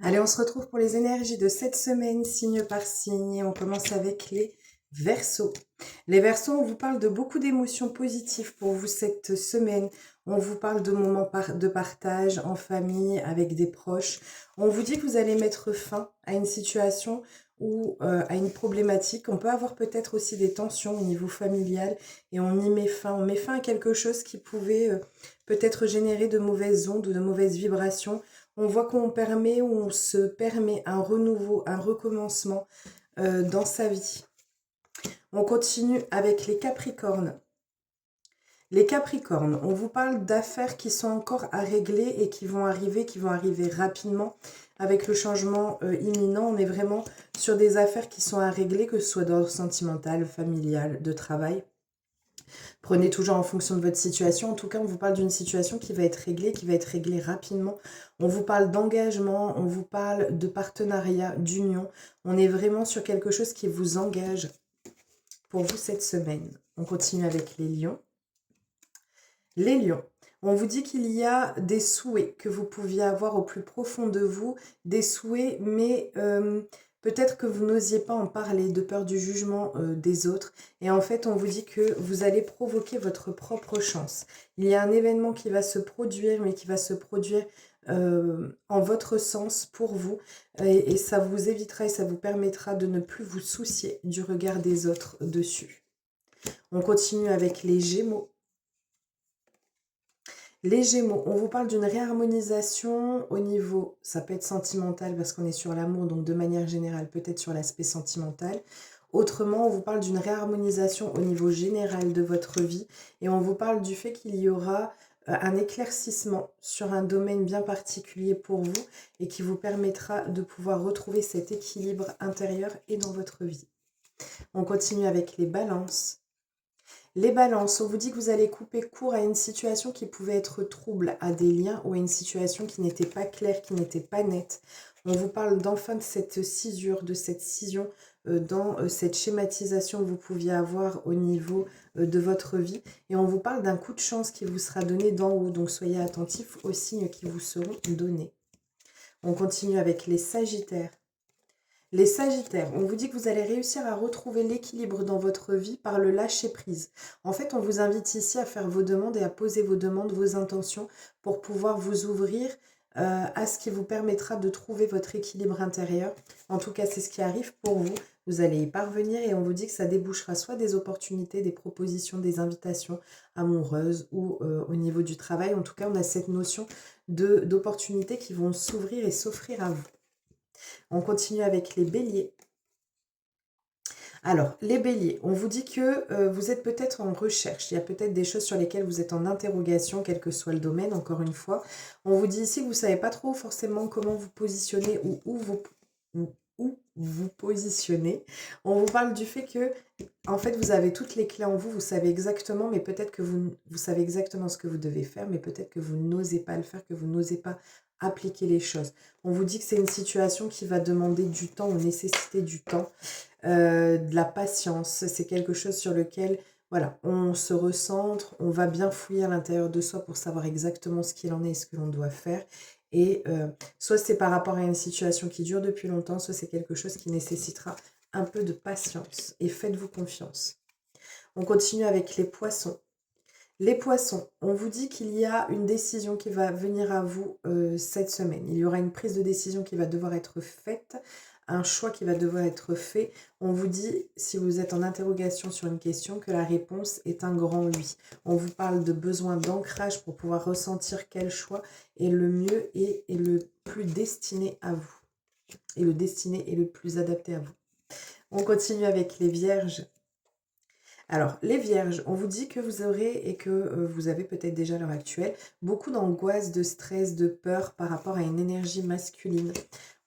Allez, on se retrouve pour les énergies de cette semaine, signe par signe. Et on commence avec les Verseaux. Les Verseaux, on vous parle de beaucoup d'émotions positives pour vous cette semaine. On vous parle de moments de partage en famille, avec des proches. On vous dit que vous allez mettre fin à une situation ou à une problématique. On peut avoir peut-être aussi des tensions au niveau familial et on y met fin. On met fin à quelque chose qui pouvait peut-être générer de mauvaises ondes ou de mauvaises vibrations. On voit qu'on permet ou on se permet un renouveau, un recommencement dans sa vie. On continue avec les Capricornes. Les Capricornes, on vous parle d'affaires qui sont encore à régler et qui vont arriver rapidement. Avec le changement imminent, on est vraiment sur des affaires qui sont à régler, que ce soit d'ordre sentimental, familial, de travail. Prenez toujours en fonction de votre situation. En tout cas, on vous parle d'une situation qui va être réglée rapidement. On vous parle d'engagement, on vous parle de partenariat, d'union. On est vraiment sur quelque chose qui vous engage pour vous cette semaine. On continue avec les lions. Les lions, on vous dit qu'il y a des souhaits que vous pouviez avoir au plus profond de vous, des souhaits, mais peut-être que vous n'osiez pas en parler de peur du jugement des autres. Et en fait, on vous dit que vous allez provoquer votre propre chance. Il y a un événement qui va se produire, mais qui va se produire en votre sens pour vous. Et ça vous évitera et ça vous permettra de ne plus vous soucier du regard des autres dessus. On continue avec les Gémeaux. Les Gémeaux, on vous parle d'une réharmonisation au niveau, ça peut être sentimental parce qu'on est sur l'amour, donc de manière générale, peut-être sur l'aspect sentimental. Autrement, on vous parle d'une réharmonisation au niveau général de votre vie et on vous parle du fait qu'il y aura un éclaircissement sur un domaine bien particulier pour vous et qui vous permettra de pouvoir retrouver cet équilibre intérieur et dans votre vie. On continue avec les balances. Les balances, on vous dit que vous allez couper court à une situation qui pouvait être trouble, à des liens ou à une situation qui n'était pas claire, qui n'était pas nette. On vous parle d'enfin de cette cisure, de cette scission dans cette schématisation que vous pouviez avoir au niveau de votre vie. Et on vous parle d'un coup de chance qui vous sera donné d'en haut, donc soyez attentifs aux signes qui vous seront donnés. On continue avec les Sagittaires. Les Sagittaires, on vous dit que vous allez réussir à retrouver l'équilibre dans votre vie par le lâcher-prise. En fait, on vous invite ici à faire vos demandes et à poser vos demandes, vos intentions pour pouvoir vous ouvrir à ce qui vous permettra de trouver votre équilibre intérieur. En tout cas, c'est ce qui arrive pour vous. Vous allez y parvenir et on vous dit que ça débouchera soit des opportunités, des propositions, des invitations amoureuses ou au niveau du travail. En tout cas, on a cette notion d'opportunités qui vont s'ouvrir et s'offrir à vous. On continue avec les béliers. Alors, les béliers, on vous dit que vous êtes peut-être en recherche. Il y a peut-être des choses sur lesquelles vous êtes en interrogation, quel que soit le domaine, encore une fois. On vous dit ici que vous ne savez pas trop forcément comment vous positionner ou où vous positionnez. On vous parle du fait que, en fait, vous avez toutes les clés en vous, vous savez exactement, mais peut-être que vous savez exactement ce que vous devez faire, mais peut-être que vous n'osez pas le faire, que vous n'osez pas appliquer les choses. On vous dit que c'est une situation qui va demander du temps ou nécessiter du temps, de la patience. C'est quelque chose sur lequel, voilà, on se recentre, on va bien fouiller à l'intérieur de soi pour savoir exactement ce qu'il en est et ce que l'on doit faire. Et soit c'est par rapport à une situation qui dure depuis longtemps, soit c'est quelque chose qui nécessitera un peu de patience. Et faites-vous confiance. On continue avec les poissons. Les poissons, on vous dit qu'il y a une décision qui va venir à vous cette semaine. Il y aura une prise de décision qui va devoir être faite, un choix qui va devoir être fait. On vous dit, si vous êtes en interrogation sur une question, que la réponse est un grand oui. On vous parle de besoin d'ancrage pour pouvoir ressentir quel choix est le mieux et le plus destiné à vous. Et le destiné est le plus adapté à vous. On continue avec les vierges. Alors, les vierges, on vous dit que vous aurez et que vous avez peut-être déjà à l'heure actuelle beaucoup d'angoisse, de stress, de peur par rapport à une énergie masculine.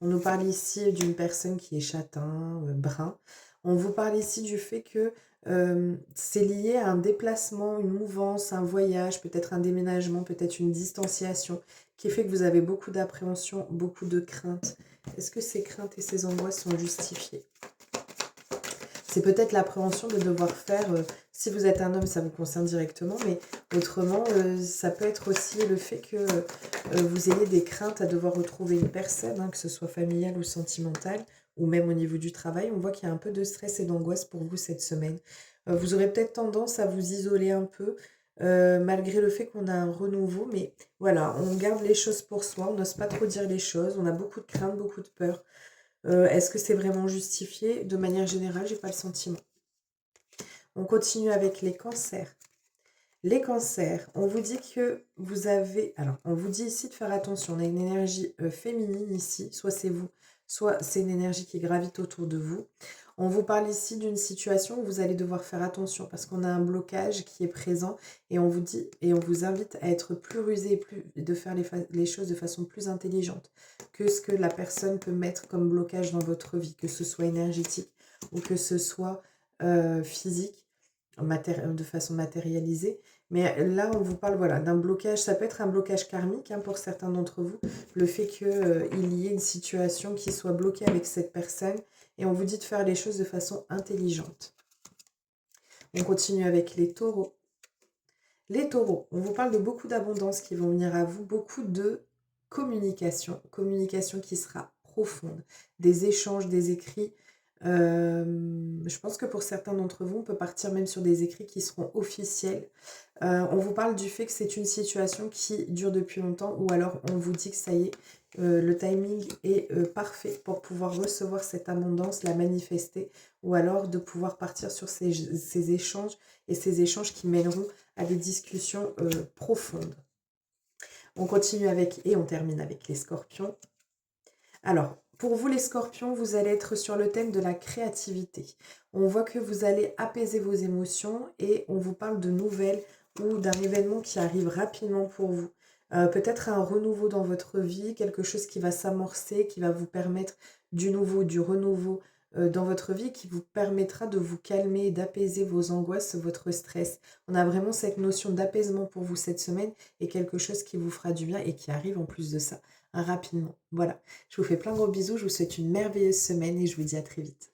On nous parle ici d'une personne qui est châtain, brun. On vous parle ici du fait que c'est lié à un déplacement, une mouvance, un voyage, peut-être un déménagement, peut-être une distanciation qui fait que vous avez beaucoup d'appréhension, beaucoup de craintes. Est-ce que ces craintes et ces angoisses sont justifiées ? C'est peut-être l'appréhension de devoir faire Si vous êtes un homme, ça vous concerne directement, mais autrement, ça peut être aussi le fait que vous ayez des craintes à devoir retrouver une personne, hein, que ce soit familiale ou sentimentale, ou même au niveau du travail. On voit qu'il y a un peu de stress et d'angoisse pour vous cette semaine. Vous aurez peut-être tendance à vous isoler un peu, malgré le fait qu'on a un renouveau, mais voilà, on garde les choses pour soi, on n'ose pas trop dire les choses, on a beaucoup de craintes, beaucoup de peur. Est-ce que c'est vraiment justifié? De manière générale, j'ai pas le sentiment. On continue avec les cancers. Les cancers, on vous dit que vous avez... Alors, on vous dit ici de faire attention. On a une énergie féminine ici. Soit c'est vous, soit c'est une énergie qui gravite autour de vous. On vous parle ici d'une situation où vous allez devoir faire attention parce qu'on a un blocage qui est présent et on vous dit et on vous invite à être plus rusé et de faire les choses de façon plus intelligente que ce que la personne peut mettre comme blocage dans votre vie, que ce soit énergétique ou que ce soit physique, de façon matérialisée. Mais là, on vous parle voilà, d'un blocage, ça peut être un blocage karmique hein, pour certains d'entre vous, le fait qu'il y ait une situation qui soit bloquée avec cette personne, et on vous dit de faire les choses de façon intelligente. On continue avec les taureaux. Les taureaux, on vous parle de beaucoup d'abondance qui vont venir à vous, beaucoup de communication qui sera profonde, des échanges, des écrits. Je pense que pour certains d'entre vous, on peut partir même sur des écrits qui seront officiels. On vous parle du fait que c'est une situation qui dure depuis longtemps ou alors on vous dit que ça y est, le timing est parfait pour pouvoir recevoir cette abondance, la manifester ou alors de pouvoir partir sur ces échanges et ces échanges qui mèneront à des discussions profondes. On continue avec et on termine avec les scorpions. Alors, pour vous les scorpions, vous allez être sur le thème de la créativité. On voit que vous allez apaiser vos émotions et on vous parle de nouvelles ou d'un événement qui arrive rapidement pour vous. Peut-être un renouveau dans votre vie, quelque chose qui va s'amorcer, qui va vous permettre du nouveau, du renouveau dans votre vie, qui vous permettra de vous calmer, d'apaiser vos angoisses, votre stress. On a vraiment cette notion d'apaisement pour vous cette semaine et quelque chose qui vous fera du bien et qui arrive en plus de ça rapidement. Voilà, je vous fais plein de gros bisous, je vous souhaite une merveilleuse semaine et je vous dis à très vite.